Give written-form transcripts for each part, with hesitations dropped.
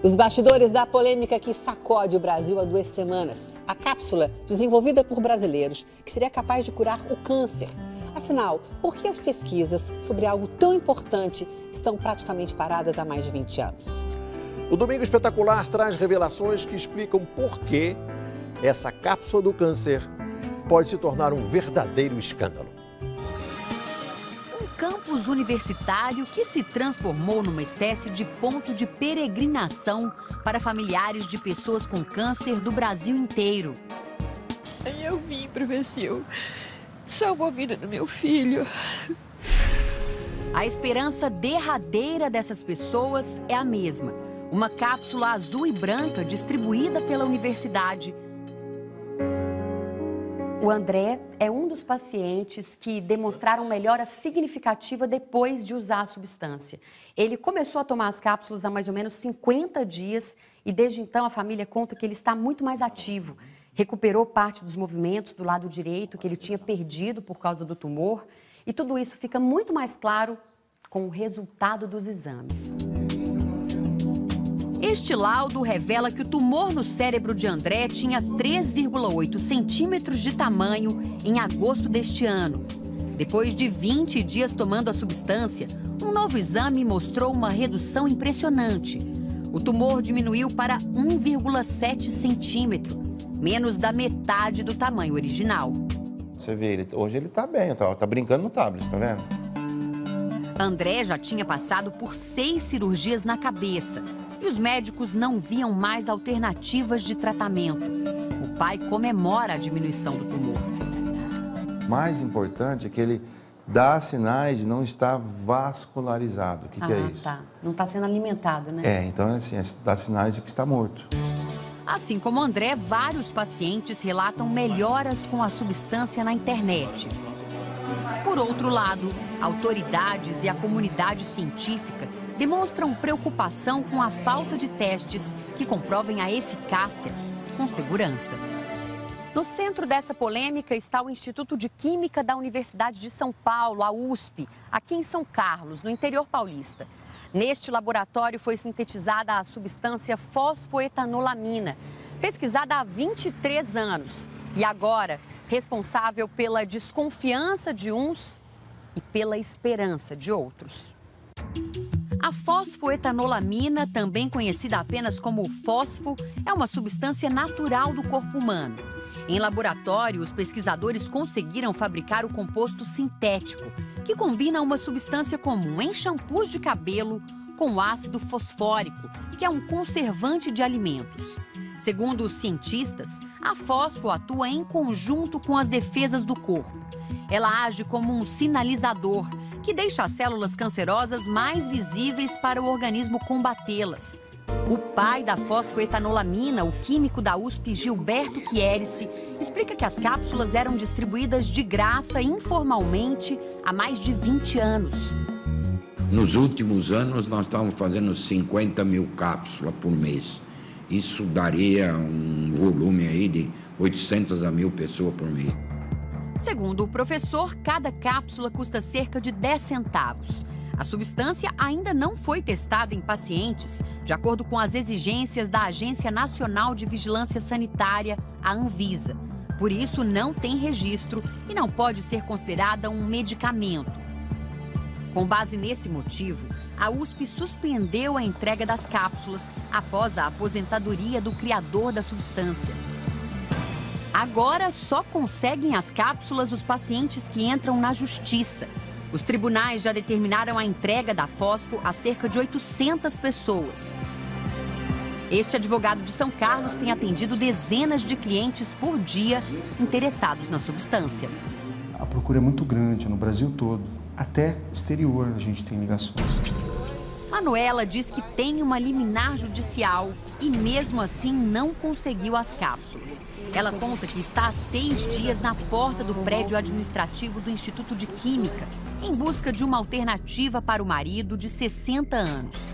Os bastidores da polêmica que sacode o Brasil há 2 semanas. A cápsula desenvolvida por brasileiros que seria capaz de curar o câncer. Afinal, por que as pesquisas sobre algo tão importante estão praticamente paradas há mais de 20 anos? O Domingo Espetacular traz revelações que explicam por que essa cápsula do câncer pode se tornar um verdadeiro escândalo. Campus universitário que se transformou numa espécie de ponto de peregrinação para familiares de pessoas com câncer do Brasil inteiro. Aí eu vim para ver se eu salvo a vida do meu filho. A esperança derradeira dessas pessoas é a mesma. Uma cápsula azul e branca distribuída pela universidade. O André é um dos pacientes que demonstraram melhora significativa depois de usar a substância. Ele começou a tomar as cápsulas há mais ou menos 50 dias e desde então a família conta que ele está muito mais ativo. Recuperou parte dos movimentos do lado direito que ele tinha perdido por causa do tumor e tudo isso fica muito mais claro com o resultado dos exames. Este laudo revela que o tumor no cérebro de André tinha 3,8 centímetros de tamanho em agosto deste ano. Depois de 20 dias tomando a substância, um novo exame mostrou uma redução impressionante. O tumor diminuiu para 1,7 centímetro, menos da metade do tamanho original. Você vê, hoje ele tá bem, tá brincando no tablet, tá vendo? André já tinha passado por 6 cirurgias na cabeça. E os médicos não viam mais alternativas de tratamento. O pai comemora a diminuição do tumor. Mais importante é que ele dá sinais de não estar vascularizado. O que é isso? Tá. Não está sendo alimentado, né? Então assim, dá sinais de que está morto. Assim como André, vários pacientes relatam melhoras com a substância na internet. Por outro lado, autoridades e a comunidade científica demonstram preocupação com a falta de testes que comprovem a eficácia com segurança. No centro dessa polêmica está o Instituto de Química da Universidade de São Paulo, a USP, aqui em São Carlos, no interior paulista. Neste laboratório foi sintetizada a substância fosfoetanolamina, pesquisada há 23 anos e agora responsável pela desconfiança de uns e pela esperança de outros. A fosfoetanolamina, também conhecida apenas como fósfo, é uma substância natural do corpo humano. Em laboratório, os pesquisadores conseguiram fabricar o composto sintético, que combina uma substância comum em shampoos de cabelo com o ácido fosfórico, que é um conservante de alimentos. Segundo os cientistas, a fósfo atua em conjunto com as defesas do corpo. Ela age como um sinalizador, que deixa as células cancerosas mais visíveis para o organismo combatê-las. O pai da fosfoetanolamina, o químico da USP, Gilberto Chierici, explica que as cápsulas eram distribuídas de graça informalmente há mais de 20 anos. Nos últimos anos, nós estávamos fazendo 50 mil cápsulas por mês. Isso daria um volume aí de 800 a 1.000 pessoas por mês. Segundo o professor, cada cápsula custa cerca de 10 centavos. A substância ainda não foi testada em pacientes, de acordo com as exigências da Agência Nacional de Vigilância Sanitária, a Anvisa. Por isso, não tem registro e não pode ser considerada um medicamento. Com base nesse motivo, a USP suspendeu a entrega das cápsulas após a aposentadoria do criador da substância. Agora só conseguem as cápsulas os pacientes que entram na justiça. Os tribunais já determinaram a entrega da fósfo a cerca de 800 pessoas. Este advogado de São Carlos tem atendido dezenas de clientes por dia interessados na substância. A procura é muito grande no Brasil todo, até exterior a gente tem ligações. Manuela diz que tem uma liminar judicial e mesmo assim não conseguiu as cápsulas. Ela conta que está há 6 dias na porta do prédio administrativo do Instituto de Química, em busca de uma alternativa para o marido de 60 anos.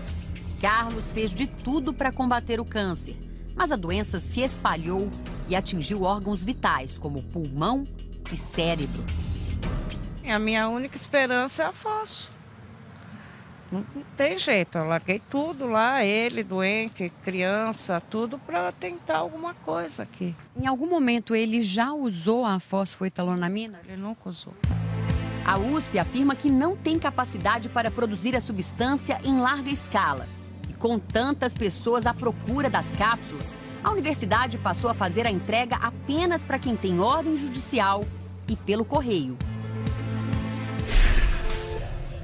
Carlos fez de tudo para combater o câncer, mas a doença se espalhou e atingiu órgãos vitais, como pulmão e cérebro. A minha única esperança é a fósforo. Não tem jeito, eu larguei tudo lá, ele doente, criança, tudo para tentar alguma coisa aqui. Em algum momento ele já usou a fosfoetalonamina? Ele nunca usou. A USP afirma que não tem capacidade para produzir a substância em larga escala. E com tantas pessoas à procura das cápsulas, a universidade passou a fazer a entrega apenas para quem tem ordem judicial e pelo correio.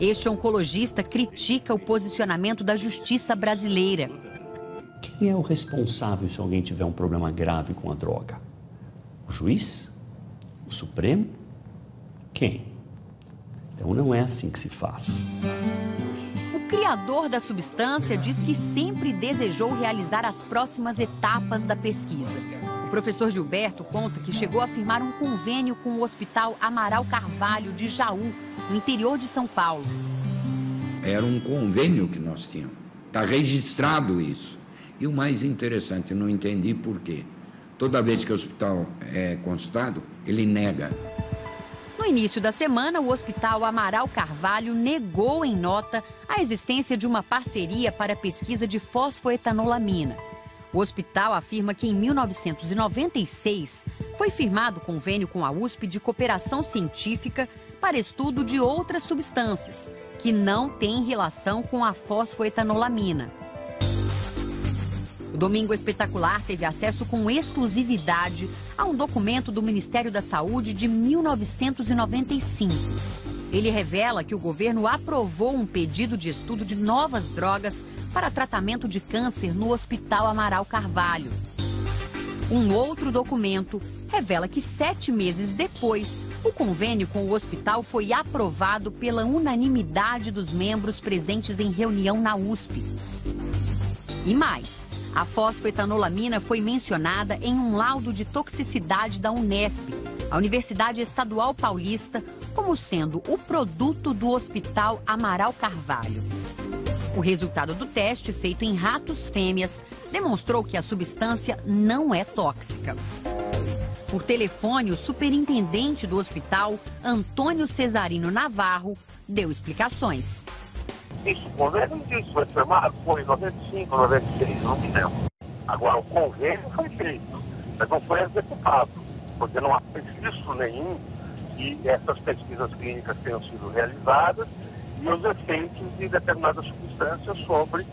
Este oncologista critica o posicionamento da justiça brasileira. Quem é o responsável se alguém tiver um problema grave com a droga? O juiz? O Supremo? Quem? Então não é assim que se faz. O criador da substância diz que sempre desejou realizar as próximas etapas da pesquisa. O professor Gilberto conta que chegou a firmar um convênio com o Hospital Amaral Carvalho de Jaú, no interior de São Paulo. Era um convênio que nós tínhamos. Está registrado isso. E o mais interessante, eu não entendi por quê. Toda vez que o hospital é consultado, ele nega. No início da semana, o Hospital Amaral Carvalho negou em nota a existência de uma parceria para a pesquisa de fosfoetanolamina. O hospital afirma que em 1996 foi firmado convênio com a USP de cooperação científica para estudo de outras substâncias, que não têm relação com a fosfoetanolamina. O Domingo Espetacular teve acesso com exclusividade a um documento do Ministério da Saúde de 1995. Ele revela que o governo aprovou um pedido de estudo de novas drogas para tratamento de câncer no Hospital Amaral Carvalho. Um outro documento revela que 7 meses depois, o convênio com o hospital foi aprovado pela unanimidade dos membros presentes em reunião na USP. E mais, a fosfoetanolamina foi mencionada em um laudo de toxicidade da Unesp, a Universidade Estadual Paulista, como sendo o produto do Hospital Amaral Carvalho. O resultado do teste, feito em ratos fêmeas, demonstrou que a substância não é tóxica. Por telefone, o superintendente do hospital, Antônio Cesarino Navarro, deu explicações. Isso, o convênio disso foi firmado, foi em 95, 96, não me lembro. Agora, o convênio foi feito, mas não foi executado, porque não há registro nenhum que essas pesquisas clínicas tenham sido realizadas e os efeitos de determinadas substâncias sobre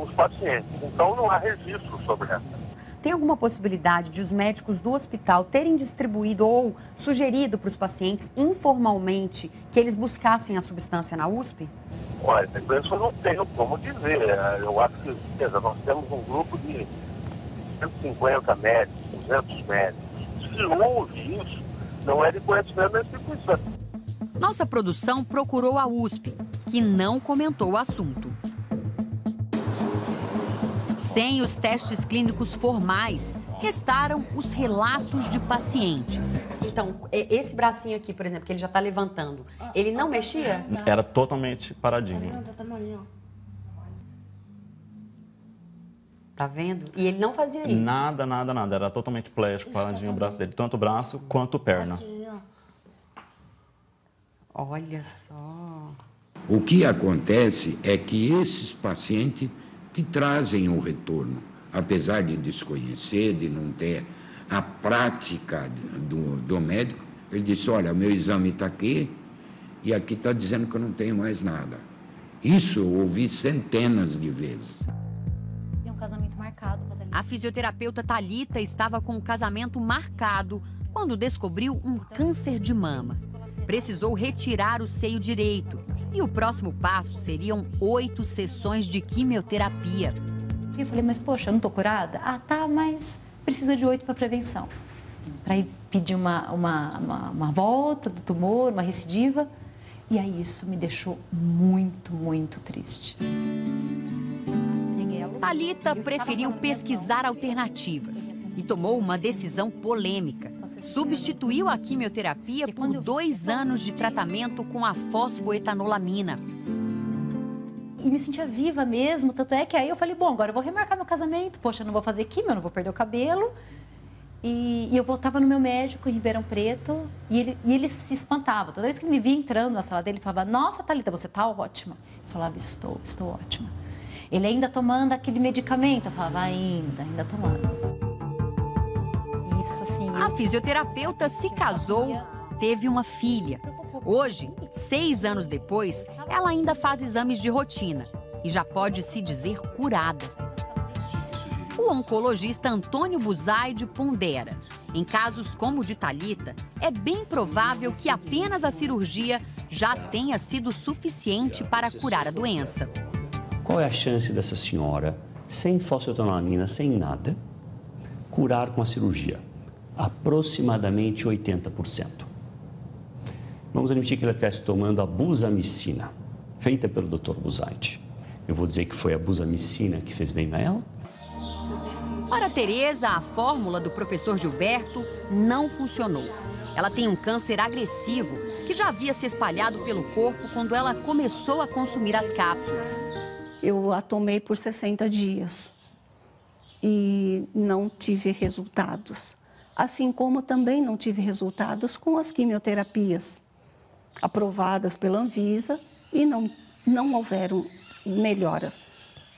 os pacientes. Então, não há registro sobre essa. Tem alguma possibilidade de os médicos do hospital terem distribuído ou sugerido para os pacientes informalmente que eles buscassem a substância na USP? Olha, isso eu não tenho como dizer. Eu acho que nós temos um grupo de 150 médicos, 200 médicos. Se houve isso, não é de conhecimento da instituição. Nossa produção procurou a USP, que não comentou o assunto. Sem os testes clínicos formais, restaram os relatos de pacientes. Então, esse bracinho aqui, por exemplo, que ele já está levantando, ele não mexia? Era totalmente paradinho. Tá vendo? E ele não fazia isso? Nada. Era totalmente plástico, paradinho o braço dele. Tanto o braço quanto perna. Olha só. O que acontece é que esses pacientes te trazem um retorno, apesar de desconhecer, de não ter a prática do médico. Ele disse, olha, meu exame está aqui e aqui está dizendo que eu não tenho mais nada. Isso eu ouvi centenas de vezes. Tem um casamento marcado. A fisioterapeuta Thalita estava com o casamento marcado quando descobriu um câncer de mama. Precisou retirar o seio direito. E o próximo passo seriam 8 sessões de quimioterapia. Eu falei, mas poxa, eu não tô curada? Ah, tá, mas precisa de 8 para prevenção. Para ir pedir uma volta do tumor, uma recidiva. E aí isso me deixou muito triste. Thalita preferiu pesquisar alternativas e tomou uma decisão polêmica. Substituiu a quimioterapia por 2 anos de tratamento com a fosfoetanolamina. E me sentia viva mesmo, tanto é que aí eu falei, bom, agora eu vou remarcar meu casamento. Poxa, eu não vou fazer quimio, eu não vou perder o cabelo. E eu voltava no meu médico em Ribeirão Preto e ele se espantava. Toda vez que ele me via entrando na sala dele, ele falava, nossa, Thalita, você tá ótima. Eu falava, estou ótima. Ele ainda tomando aquele medicamento? Eu falava, ainda tomando. Isso, assim... A fisioterapeuta se casou, teve uma filha. Hoje, 6 anos depois, ela ainda faz exames de rotina e já pode se dizer curada. O oncologista Antônio Buzaide pondera. Em casos como o de Thalita, é bem provável que apenas a cirurgia já tenha sido suficiente para curar a doença. Qual é a chance dessa senhora, sem fosfetanolamina, sem nada, curar com a cirurgia? Aproximadamente 80%. Vamos admitir que ela estivesse tomando a busamicina, feita pelo Dr. Buzaide. Eu vou dizer que foi a busamicina que fez bem a ela? Para Tereza, a fórmula do professor Gilberto não funcionou. Ela tem um câncer agressivo que já havia se espalhado pelo corpo quando ela começou a consumir as cápsulas. Eu a tomei por 60 dias e não tive resultados. Assim como também não tive resultados com as quimioterapias aprovadas pela Anvisa e não houveram melhora.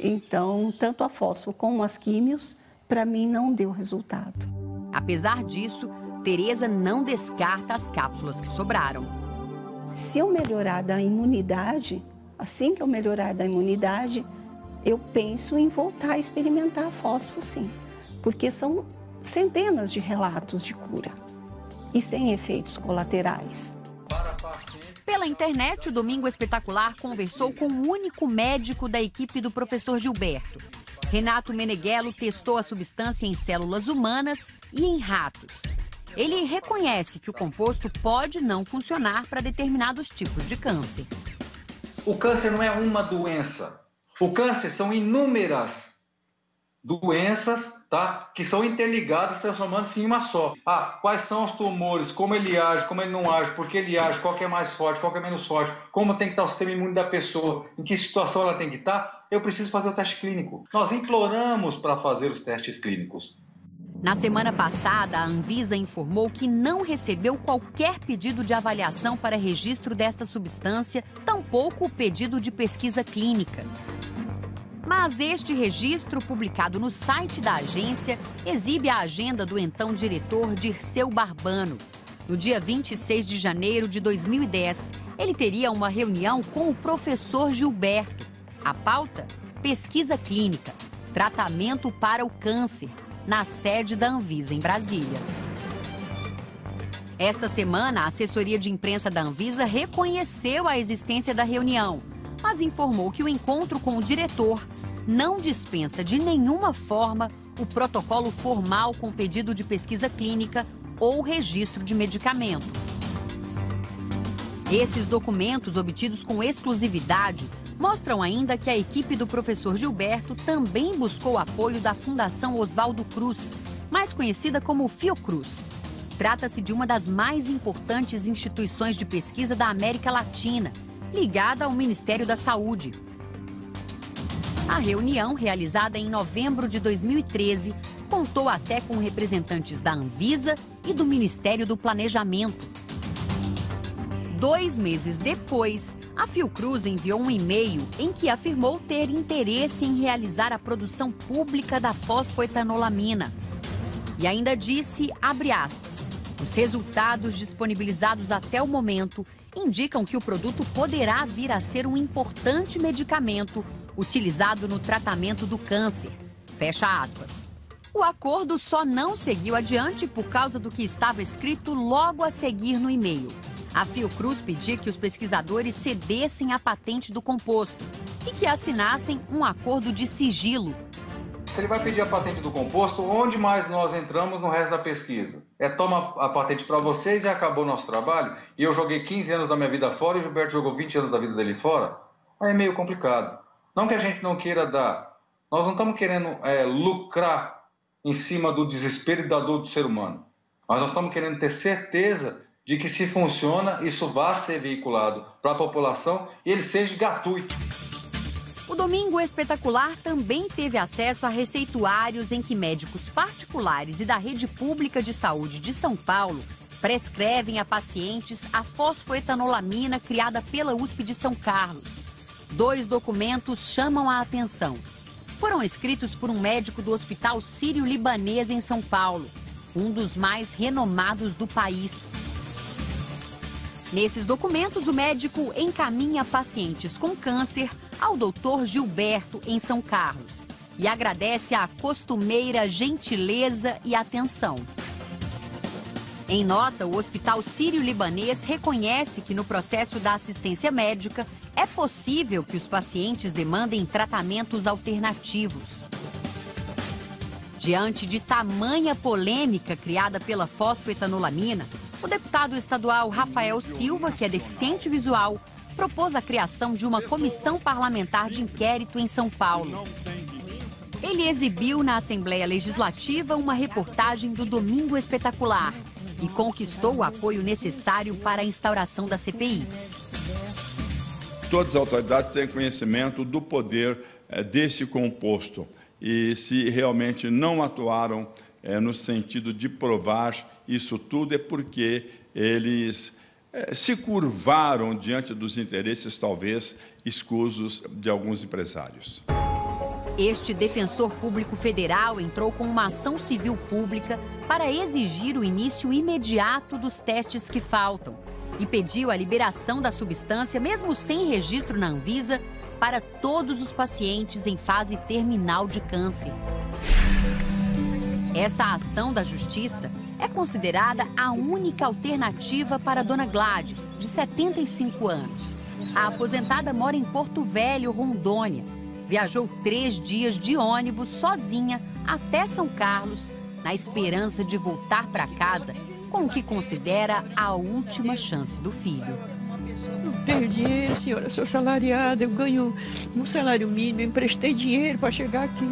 Então, tanto a fósforo como as químios, para mim, não deu resultado. Apesar disso, Tereza não descarta as cápsulas que sobraram. Se eu melhorar da imunidade, assim que eu melhorar da imunidade, eu penso em voltar a experimentar a fósforo, sim. Porque são centenas de relatos de cura e sem efeitos colaterais. Pela internet, o Domingo Espetacular conversou com o único médico da equipe do professor Gilberto. Renato Meneghello testou a substância em células humanas e em ratos. Ele reconhece que o composto pode não funcionar para determinados tipos de câncer. O câncer não é uma doença. O câncer são inúmeras doenças, tá? Que são interligadas, transformando-se em uma só. Quais são os tumores, como ele age, como ele não age, por que ele age, qual que é mais forte, qual que é menos forte, como tem que estar o sistema imune da pessoa, em que situação ela tem que estar, eu preciso fazer o teste clínico. Nós imploramos para fazer os testes clínicos. Na semana passada, a Anvisa informou que não recebeu qualquer pedido de avaliação para registro desta substância, tampouco o pedido de pesquisa clínica. Mas este registro, publicado no site da agência, exibe a agenda do então diretor Dirceu Barbano. No dia 26 de janeiro de 2010, ele teria uma reunião com o professor Gilberto. A pauta? Pesquisa clínica, tratamento para o câncer, na sede da Anvisa em Brasília. Esta semana, a assessoria de imprensa da Anvisa reconheceu a existência da reunião, mas informou que o encontro com o diretor não dispensa de nenhuma forma o protocolo formal com pedido de pesquisa clínica ou registro de medicamento. Esses documentos, obtidos com exclusividade, mostram ainda que a equipe do professor Gilberto também buscou apoio da Fundação Oswaldo Cruz, mais conhecida como Fiocruz. Trata-se de uma das mais importantes instituições de pesquisa da América Latina, ligada ao Ministério da Saúde. A reunião, realizada em novembro de 2013, contou até com representantes da Anvisa e do Ministério do Planejamento. 2 meses depois, a Fiocruz enviou um e-mail em que afirmou ter interesse em realizar a produção pública da fosfoetanolamina. E ainda disse, abre aspas, os resultados disponibilizados até o momento indicam que o produto poderá vir a ser um importante medicamento utilizado no tratamento do câncer. Fecha aspas. O acordo só não seguiu adiante por causa do que estava escrito logo a seguir no e-mail. A Fiocruz pedia que os pesquisadores cedessem a patente do composto e que assinassem um acordo de sigilo. Se ele vai pedir a patente do composto, onde mais nós entramos no resto da pesquisa? Toma a patente para vocês e acabou o nosso trabalho? E eu joguei 15 anos da minha vida fora e o Gilberto jogou 20 anos da vida dele fora? Aí é meio complicado. Não que a gente não queira dar. Nós não estamos querendo lucrar em cima do desespero e da dor do ser humano. Mas nós estamos querendo ter certeza de que, se funciona, isso vai ser veiculado para a população e ele seja gratuito. O Domingo Espetacular também teve acesso a receituários em que médicos particulares e da rede pública de saúde de São Paulo prescrevem a pacientes a fosfoetanolamina criada pela USP de São Carlos. 2 documentos chamam a atenção. Foram escritos por um médico do Hospital Sírio-Libanês em São Paulo, um dos mais renomados do país. Nesses documentos, o médico encaminha pacientes com câncer ao Dr. Gilberto, em São Carlos, e agradece a costumeira gentileza e atenção. Em nota, o Hospital Sírio-Libanês reconhece que no processo da assistência médica é possível que os pacientes demandem tratamentos alternativos. Diante de tamanha polêmica criada pela fosfoetanolamina, o deputado estadual Rafael Silva, que é deficiente visual, propôs a criação de uma comissão parlamentar de inquérito em São Paulo. Ele exibiu na Assembleia Legislativa uma reportagem do Domingo Espetacular e conquistou o apoio necessário para a instauração da CPI. Todas as autoridades têm conhecimento do poder desse composto e se realmente não atuaram no sentido de provar isso tudo é porque eles se curvaram diante dos interesses, talvez, escusos de alguns empresários. Este defensor público federal entrou com uma ação civil pública para exigir o início imediato dos testes que faltam e pediu a liberação da substância, mesmo sem registro na Anvisa, para todos os pacientes em fase terminal de câncer. Essa ação da Justiça é considerada a única alternativa para Dona Gladys, de 75 anos. A aposentada mora em Porto Velho, Rondônia. Viajou 3 dias de ônibus sozinha até São Carlos, na esperança de voltar para casa com o que considera a última chance do filho. Não tenho dinheiro, senhora, sou salariada, eu ganho um salário mínimo, emprestei dinheiro para chegar aqui.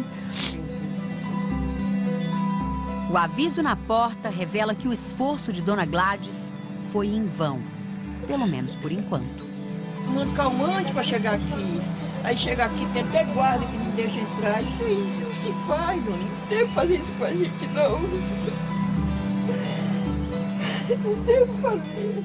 O aviso na porta revela que o esforço de Dona Gladys foi em vão, pelo menos por enquanto. Tomando calmante para chegar aqui. Aí chega aqui, tem até guarda que não deixa entrar. Isso não se faz, dona. Não deve fazer isso com a gente, não. Não devo fazer.